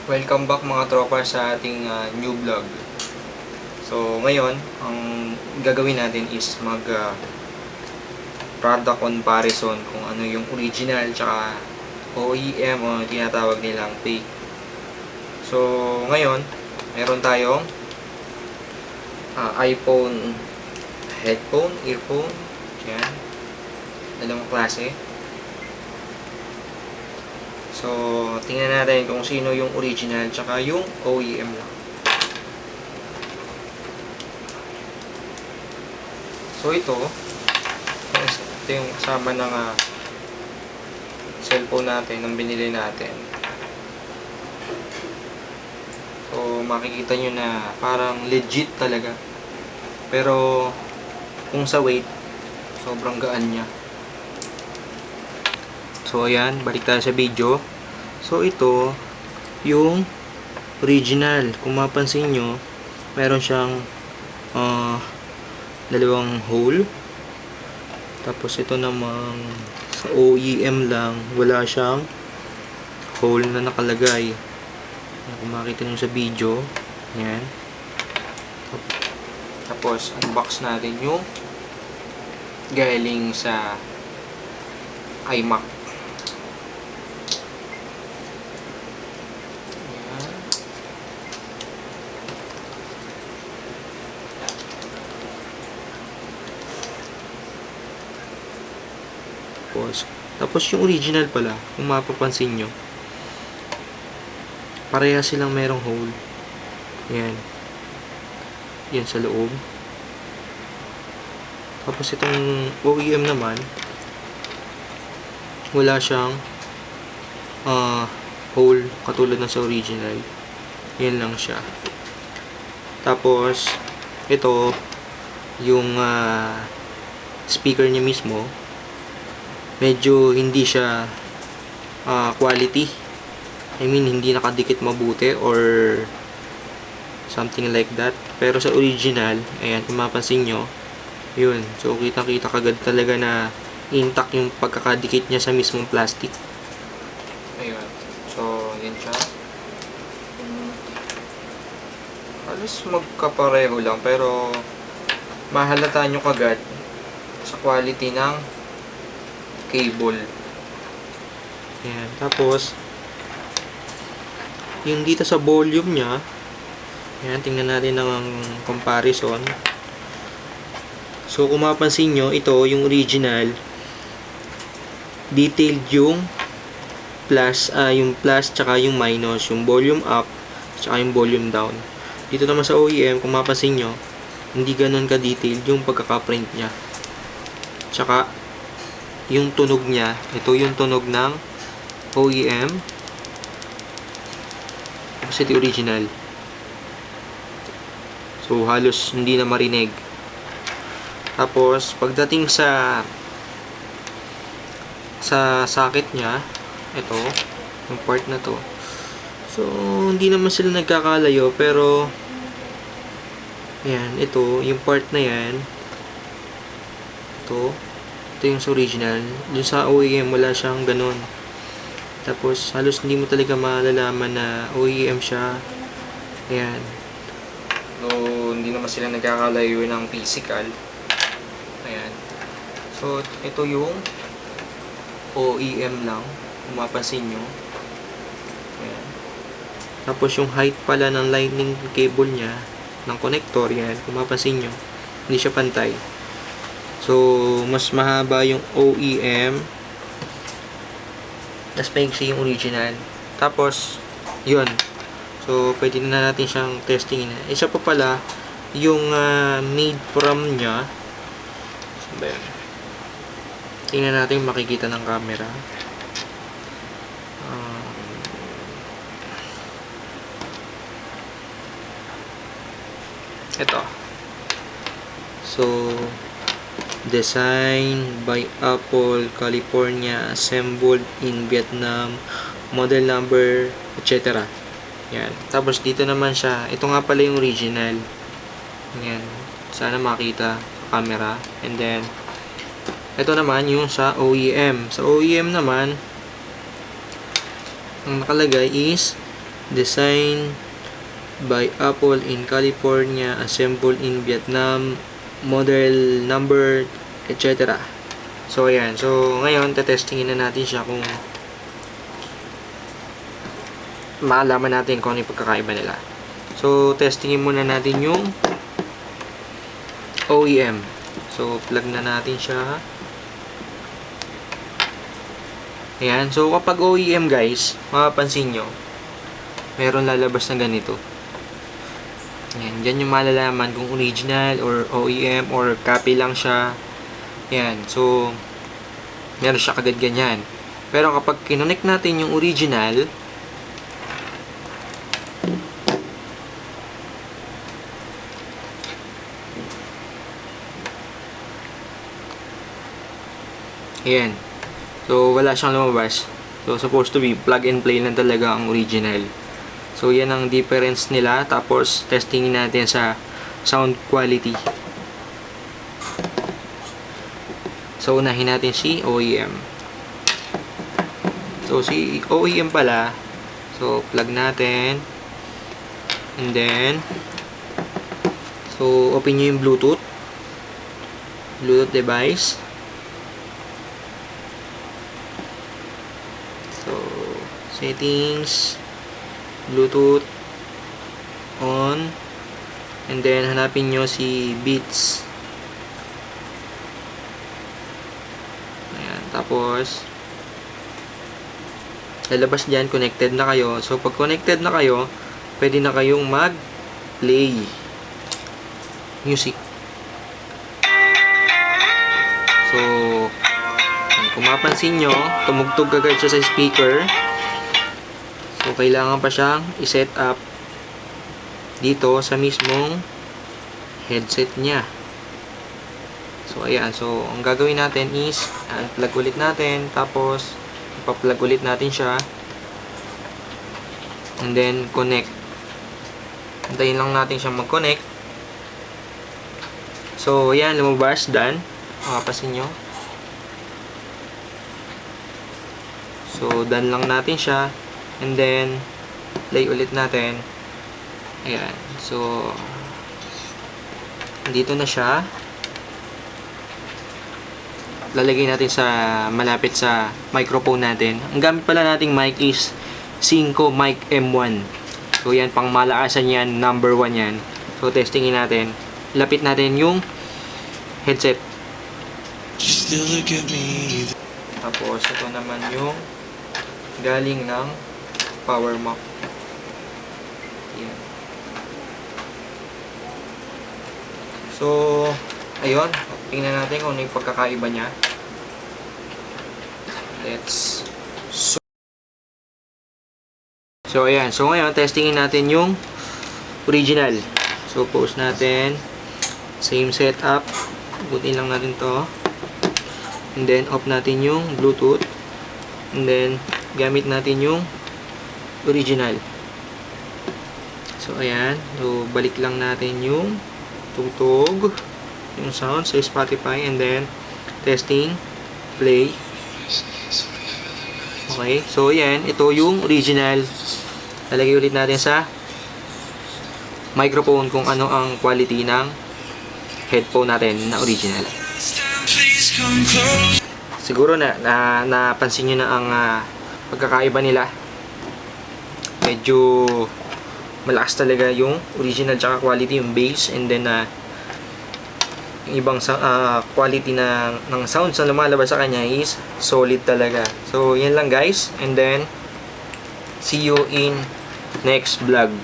Welcome back mga tropa sa ating new vlog. So ngayon, ang gagawin natin is product comparison kung ano yung original tsaka OEM o tinatawag nilang fake. So ngayon, meron tayong iPhone headphone, earphone, yan, dalawang klase. So, tingnan natin kung sino yung original tsaka yung OEM lang. So, ito yung kasama ng cellphone natin, ng binili natin. So, makikita nyo na parang legit talaga. Pero, kung sa weight, sobrang gaan niya. So, ayan, balik tayo sa video. So, ito, yung original. Kung mapansin nyo, meron siyang dalawang hole. Tapos, ito namang sa OEM lang, wala siyang hole na nakalagay. Kung makita nyo sa video, ayan. Tapos, unbox natin yung galing sa iMac. Tapos yung original pala, kung mapapansin nyo, pareha silang merong hole. Yan. Yan sa loob. Tapos itong OEM naman, wala siyang hole katulad ng sa original. Yan lang siya. Tapos, ito, yung speaker niya mismo, medyo hindi siya quality. I mean, hindi nakadikit mabuti or something like that. Pero sa original, ayan, kung mapansin nyo, yun. So, kita-kita kagad talaga na intact yung pagkakadikit niya sa mismong plastic. Ayun. So, yun siya. Halos magkapareho lang, pero mahalata nyo kagad sa quality ng cable. Ayan. Tapos, yung dito sa volume niya, ayan, tingnan natin ang comparison. So, kung mapansin nyo, ito, yung original, detailed yung plus tsaka yung minus, yung volume up tsaka yung volume down. Dito naman sa OEM, kung mapansin nyo, hindi ganun ka-detailed yung pagkaka-print niya. Tsaka, yung tunog niya, ito yung tunog ng OEM, tapos ito original. So, halos hindi na marinig. Tapos, pagdating sa socket niya, ito, yung part na to. So, hindi naman sila nagkakalayo, pero ayan, ito, yung part na yan, ito yung sa original. Dun sa OEM, wala siyang ganun. Tapos, halos hindi mo talaga malalaman na OEM siya. Ayan. So, hindi naman sila nagkakalayo ng physical. Ayan. So, ito yung OEM lang. Kung mapansin nyo. Ayan. Tapos, yung height pala ng lightning cable niya, ng connector, yan. Kung mapansin nyo, hindi siya pantay. So, mas mahaba yung OEM. Mas maigsi yung original. Tapos, yun. So, pwede na natin siyang testingin. Isa pa pala, yung made from nya. So, ba yun? Tingnan natin makikita ng camera. Ito. So, designed by Apple, California, assembled in Vietnam, model number, etc. Yan. Tapos dito naman siya. Ito nga pala yung original. Yan. Sana makita sa camera. And then, ito naman yung sa OEM. Sa OEM naman, ang nakalagay is Designed by Apple in California, assembled in Vietnam, model number, etc. So, ayan. So, ngayon, tetestingin na natin siya kung maalaman natin kung ano yung pagkakaiba nila. So, testingin muna natin yung OEM. So, plug na natin siya. Ayan. So, kapag OEM guys, mapapansin nyo, meron lalabas na ganito. Ayan. Diyan yung malalaman kung original or OEM or copy lang siya. Ayan. So, meron siya kagad ganyan. Pero kapag kinonect natin yung original, ayan. So, wala siyang lumabas. So, supposed to be plug and play lang talaga ang original. So, yan ang difference nila. Tapos, testingin natin sa sound quality. So, unahin natin si OEM. So, si OEM pala. So, plug natin. And then, so, open nyo yung Bluetooth device. So, settings, Bluetooth on, and then hanapin nyo si Beats. Ayan, tapos lalabas dyan, connected na kayo. So, pag connected na kayo, pwede na kayong mag-play music. So, kung mapansin nyo, tumugtog agad siya sa speaker. So, kailangan pa siyang i-set up dito sa mismong headset niya. So, ayan. So, ang gagawin natin is unplug ulit natin. Tapos, ipa-plug ulit natin siya. And then, connect. Antayin lang natin siya mag-connect. So, ayan. Lumabas. Done. Makapasin nyo. So, done lang natin siya. And then, play ulit natin. Ayan. So, dito na siya. Lalagay natin sa malapit sa microphone natin. Ang gamit pala nating mic is Synco Mic M1. So, yan. Pang malakasan yan. Number 1 yan. So, testingin natin. Lapit natin yung headset. Tapos, ito naman yung galing ng power map. Yan. So, ayun. Tingnan natin kung ano yung pagkakaiba niya. So, ayan. So, ngayon, testingin natin yung original. So, post natin. Same setup. Butin lang natin to. And then, off natin yung Bluetooth. And then, gamit natin yung original. So, ayan. So, balik lang natin yung tugtog, yung sound sa Spotify. And then, testing, play. Okay. So, ayan. Ito yung original. Lalagay ulit natin sa microphone kung ano ang quality ng headphone natin na original. Siguro napansin nyo na ang pagkakaiba nila. Medyo malakas talaga yung original tsaka quality, yung bass, and then yung ibang quality ng sounds na lumalabas sa kanya is solid talaga. So, yan lang guys, and then see you in next vlog.